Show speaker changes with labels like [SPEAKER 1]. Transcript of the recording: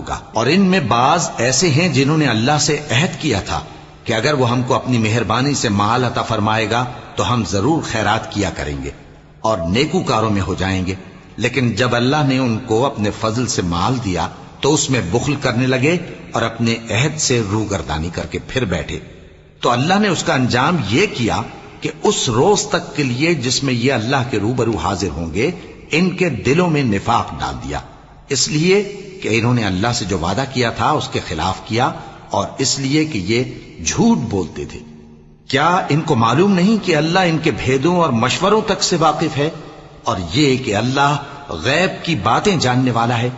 [SPEAKER 1] کا، اور ان میں بعض ایسے ہیں جنہوں نے اللہ سے عہد کیا تھا کہ اگر وہ ہم کو اپنی مہربانی سے مال عطا فرمائے گا تو ہم ضرور خیرات کیا کریں گے اور نیکوکاروں میں ہو جائیں گے، لیکن جب اللہ نے ان کو اپنے فضل سے مال دیا تو اس میں بخل کرنے لگے اور اپنے عہد سے روگردانی کر کے پھر بیٹھے۔ تو اللہ نے اس کا انجام یہ کیا کہ اس روز تک کے لیے جس میں یہ اللہ کے روبرو حاضر ہوں گے ان کے دلوں میں نفاق ڈال دیا، اس لیے کہ انہوں نے اللہ سے جو وعدہ کیا تھا اس کے خلاف کیا، اور اس لیے کہ یہ جھوٹ بولتے تھے۔ کیا ان کو معلوم نہیں کہ اللہ ان کے بھیدوں اور مشوروں تک سے واقف ہے، اور یہ کہ اللہ غیب کی باتیں جاننے والا ہے؟